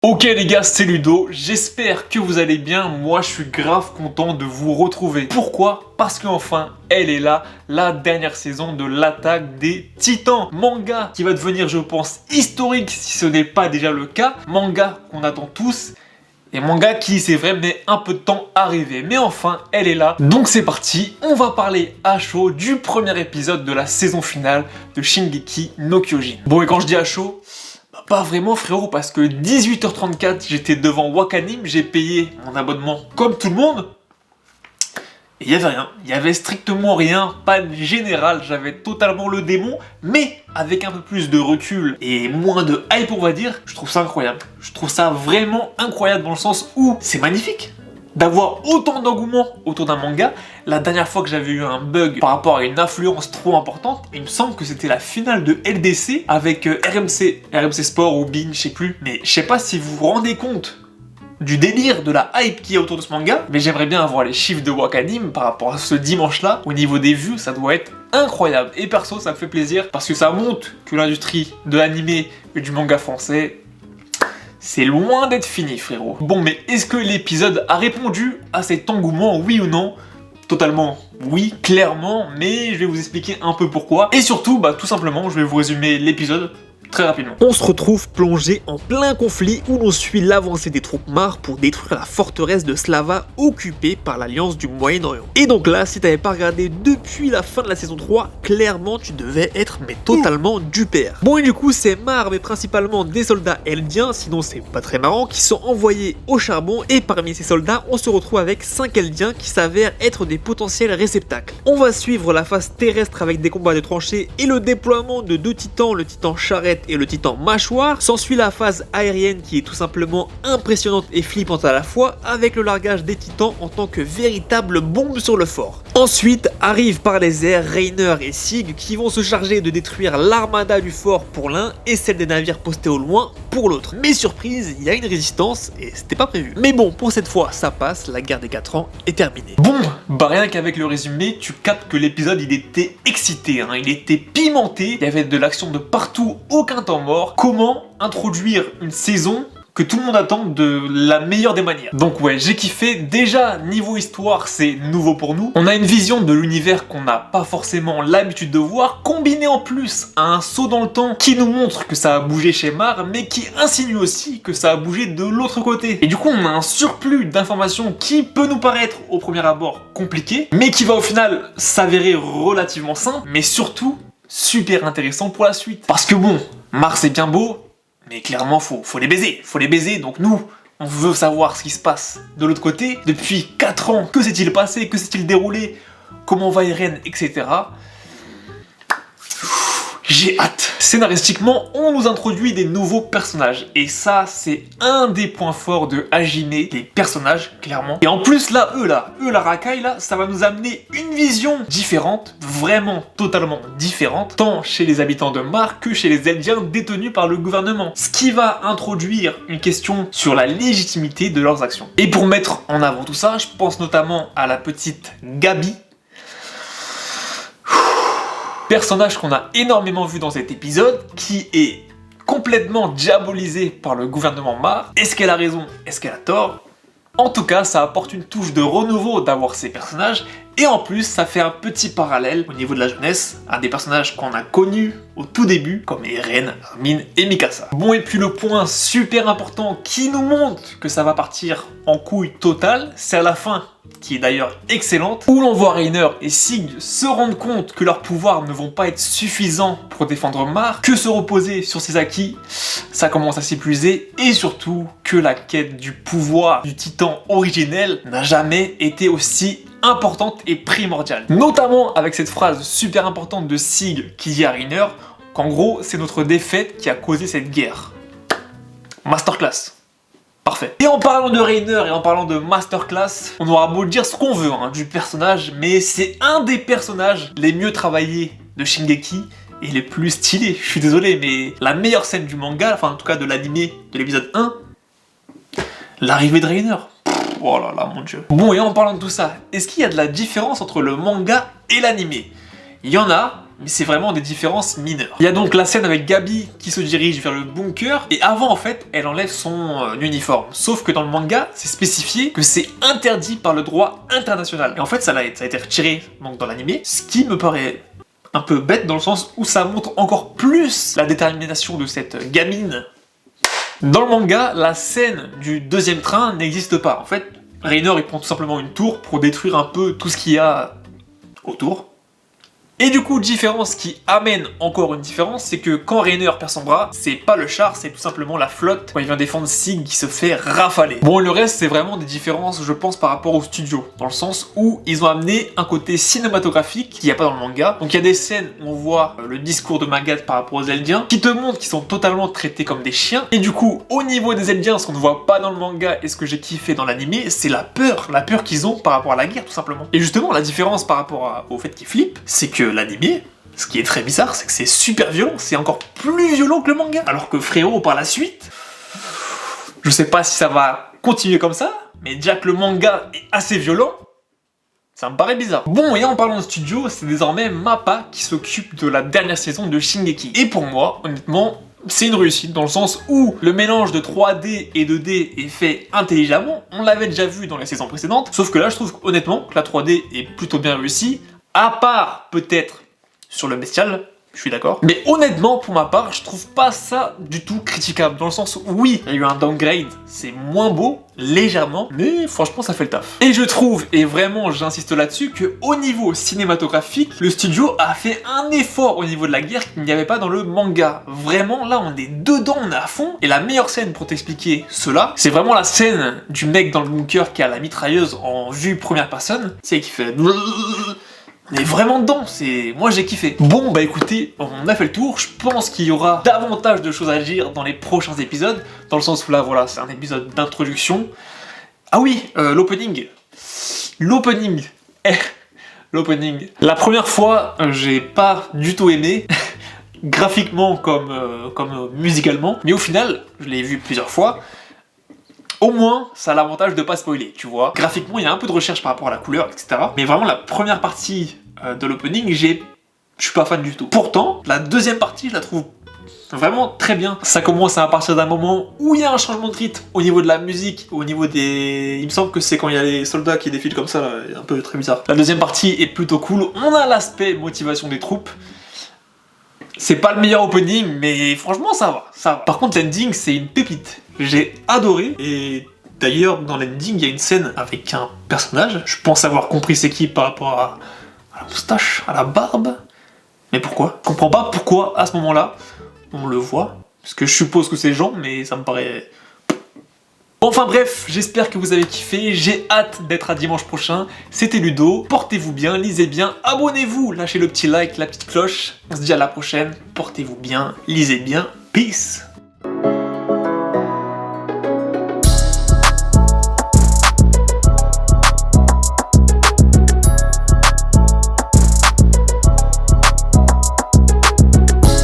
Ok les gars, c'est Ludo, j'espère que vous allez bien, moi je suis grave content de vous retrouver. Pourquoi? Parce qu'enfin, elle est là, la dernière saison de l'Attaque des Titans. Manga qui va devenir, je pense, historique si ce n'est pas déjà le cas. Manga qu'on attend tous. Et manga qui, c'est vrai, met un peu de temps à arriver. Mais enfin, elle est là. Donc c'est parti, on va parler à chaud du premier épisode de la saison finale de Shingeki no Kyojin. Bon, et quand je dis à chaud, pas vraiment frérot, parce que 18h34, j'étais devant Wakanim, j'ai payé mon abonnement comme tout le monde. Et il y avait rien, il y avait strictement rien, panne générale, j'avais totalement le démon, mais avec un peu plus de recul et moins de hype on va dire, je trouve ça incroyable. Je trouve ça vraiment incroyable dans le sens où c'est magnifique d'avoir autant d'engouement autour d'un manga. La dernière fois que j'avais eu un bug par rapport à une influence trop importante, il me semble que c'était la finale de LDC avec RMC Sport ou Bein, je sais plus, mais je sais pas si vous vous rendez compte du délire, de la hype qu'il y a autour de ce manga, mais j'aimerais bien avoir les chiffres de Wakanim par rapport à ce dimanche-là. Au niveau des vues, ça doit être incroyable. Et perso, ça me fait plaisir parce que ça montre que l'industrie de l'animé et du manga français, c'est loin d'être fini, frérot. Bon, mais est-ce que l'épisode a répondu à cet engouement, oui ou non? Totalement oui, clairement, mais je vais vous expliquer un peu pourquoi. Et surtout, tout simplement, je vais vous résumer l'épisode très rapidement. On se retrouve plongé en plein conflit où l'on suit l'avancée des troupes Mar pour détruire la forteresse de Slava occupée par l'Alliance du Moyen-Orient. Et donc là, si t'avais pas regardé depuis la fin de la saison 3, clairement tu devais être totalement du père. Bon et du coup c'est Mar, mais principalement des soldats eldiens, sinon c'est pas très marrant, qui sont envoyés au charbon, et parmi ces soldats, on se retrouve avec 5 eldiens qui s'avèrent être des potentiels réceptacles. On va suivre la phase terrestre avec des combats de tranchées et le déploiement de deux titans, le titan charrette et le titan mâchoire. S'ensuit la phase aérienne qui est tout simplement impressionnante et flippante à la fois, avec le largage des titans en tant que véritable bombe sur le fort. Ensuite arrivent par les airs Reiner et Sig qui vont se charger de détruire l'armada du fort pour l'un et celle des navires postés au loin pour l'autre. Mais surprise, il y a une résistance et c'était pas prévu. Mais bon, pour cette fois ça passe, la guerre des 4 ans est terminée. Bon, rien qu'avec le résumé, tu captes que l'épisode il était excité, il était pimenté, il y avait de l'action de partout, aucun temps mort. Comment introduire une saison que tout le monde attend de la meilleure des manières. Donc ouais, j'ai kiffé. Déjà, niveau histoire, c'est nouveau pour nous. On a une vision de l'univers qu'on n'a pas forcément l'habitude de voir, combiné en plus à un saut dans le temps qui nous montre que ça a bougé chez Mar, mais qui insinue aussi que ça a bougé de l'autre côté. Et du coup, on a un surplus d'informations qui peut nous paraître au premier abord compliqué, mais qui va au final s'avérer relativement simple, mais surtout super intéressant pour la suite. Parce que bon, Mar c'est bien beau, mais clairement faut les baiser, donc nous, on veut savoir ce qui se passe de l'autre côté. Depuis 4 ans, que s'est-il passé, que s'est-il déroulé, comment va Eren, etc. J'ai hâte. Scénaristiquement, on nous introduit des nouveaux personnages. Et ça, c'est un des points forts de Hajime, les personnages, clairement. Et en plus, là, la racaille, là, ça va nous amener une vision différente, vraiment totalement différente, tant chez les habitants de Mar que chez les Eldiens détenus par le gouvernement. Ce qui va introduire une question sur la légitimité de leurs actions. Et pour mettre en avant tout ça, je pense notamment à la petite Gabi, personnage qu'on a énormément vu dans cet épisode, qui est complètement diabolisé par le gouvernement Mar. Est-ce qu'elle a raison? Est-ce qu'elle a tort? En tout cas, ça apporte une touche de renouveau d'avoir ces personnages, et en plus, ça fait un petit parallèle au niveau de la jeunesse à des personnages qu'on a connus au tout début, comme Eren, Armin et Mikasa. Bon, et puis le point super important qui nous montre que ça va partir en couille totale, c'est à la fin, qui est d'ailleurs excellente, où l'on voit Reiner et Sig se rendre compte que leurs pouvoirs ne vont pas être suffisants pour défendre Mar, que se reposer sur ses acquis, ça commence à s'épuiser, et surtout que la quête du pouvoir du titan originel n'a jamais été aussi importante et primordiale. Notamment avec cette phrase super importante de Sig qui dit à Reiner qu'en gros c'est notre défaite qui a causé cette guerre. Masterclass. Parfait. Et en parlant de Reiner et en parlant de masterclass, on aura beau dire ce qu'on veut du personnage, mais c'est un des personnages les mieux travaillés de Shingeki et les plus stylés. Je suis désolé, mais la meilleure scène du manga, enfin en tout cas de l'animé de l'épisode 1, l'arrivée de Reiner. Oh là là, mon dieu. Bon, et en parlant de tout ça, est-ce qu'il y a de la différence entre le manga et l'animé? Il y en a, mais c'est vraiment des différences mineures. Il y a donc la scène avec Gabi qui se dirige vers le bunker, et avant en fait, elle enlève son uniforme. Sauf que dans le manga, c'est spécifié que c'est interdit par le droit international. Et en fait, ça a été retiré donc, dans l'animé, ce qui me paraît un peu bête dans le sens où ça montre encore plus la détermination de cette gamine. Dans le manga, la scène du deuxième train n'existe pas. En fait, Reiner il prend tout simplement une tour pour détruire un peu tout ce qu'il y a autour. Et du coup, différence qui amène encore une différence, c'est que quand Reiner perd son bras, c'est pas le char, c'est tout simplement la flotte quand il vient défendre Sig qui se fait rafaler. Bon, le reste, c'est vraiment des différences, je pense, par rapport au studio, dans le sens où ils ont amené un côté cinématographique qu'il n'y a pas dans le manga. Donc il y a des scènes où on voit le discours de Magat par rapport aux Eldiens, qui te montrent qu'ils sont totalement traités comme des chiens. Et du coup, au niveau des Eldiens, ce qu'on ne voit pas dans le manga et ce que j'ai kiffé dans l'animé, c'est la peur qu'ils ont par rapport à la guerre, tout simplement. Et justement, la différence par rapport au fait qu'ils flippent, c'est que l'animé, ce qui est très bizarre, c'est que c'est super violent, c'est encore plus violent que le manga. Alors que Frérot, par la suite, je sais pas si ça va continuer comme ça, mais déjà que le manga est assez violent, ça me paraît bizarre. Bon, et en parlant de studio, c'est désormais Mappa qui s'occupe de la dernière saison de Shingeki. Et pour moi, honnêtement, c'est une réussite dans le sens où le mélange de 3D et 2D est fait intelligemment. On l'avait déjà vu dans les saisons précédentes, sauf que là, je trouve honnêtement que la 3D est plutôt bien réussie. À part, peut-être, sur le bestial, je suis d'accord. Mais honnêtement, pour ma part, je trouve pas ça du tout critiquable. Dans le sens où, oui, il y a eu un downgrade, c'est moins beau, légèrement, mais franchement, ça fait le taf. Et je trouve, et vraiment, j'insiste là-dessus, que au niveau cinématographique, le studio a fait un effort au niveau de la guerre qu'il n'y avait pas dans le manga. Vraiment, là, on est dedans, on est à fond. Et la meilleure scène pour t'expliquer cela, c'est vraiment la scène du mec dans le bunker qui a la mitrailleuse en vue première personne. C'est qui fait... On est vraiment dedans, moi j'ai kiffé. Bon bah écoutez, on a fait le tour, je pense qu'il y aura davantage de choses à dire dans les prochains épisodes, dans le sens où là voilà, c'est un épisode d'introduction. Ah oui, l'opening. L'opening. L'opening. La première fois, j'ai pas du tout aimé, graphiquement comme musicalement, mais au final, je l'ai vu plusieurs fois. Au moins, ça a l'avantage de pas spoiler, tu vois. Graphiquement, il y a un peu de recherche par rapport à la couleur, etc. Mais vraiment, la première partie de l'opening, je suis pas fan du tout. Pourtant, la deuxième partie, je la trouve vraiment très bien. Ça commence à partir d'un moment où il y a un changement de rythme au niveau de la musique, au niveau des... Il me semble que c'est quand il y a les soldats qui défilent comme ça, là, un peu très bizarre. La deuxième partie est plutôt cool. On a l'aspect motivation des troupes. C'est pas le meilleur opening, mais franchement, ça va, ça va. Par contre, l'ending, c'est une pépite. J'ai adoré, et d'ailleurs, dans l'ending, il y a une scène avec un personnage. Je pense avoir compris c'est qui par rapport à la moustache, à la barbe. Mais pourquoi? Je comprends pas pourquoi, à ce moment-là, on le voit. Parce que je suppose que c'est Jean, mais ça me paraît... Enfin bref, j'espère que vous avez kiffé, j'ai hâte d'être à dimanche prochain. C'était Ludo, portez-vous bien, lisez bien, abonnez-vous, lâchez le petit like, la petite cloche. On se dit à la prochaine, portez-vous bien, lisez bien, peace.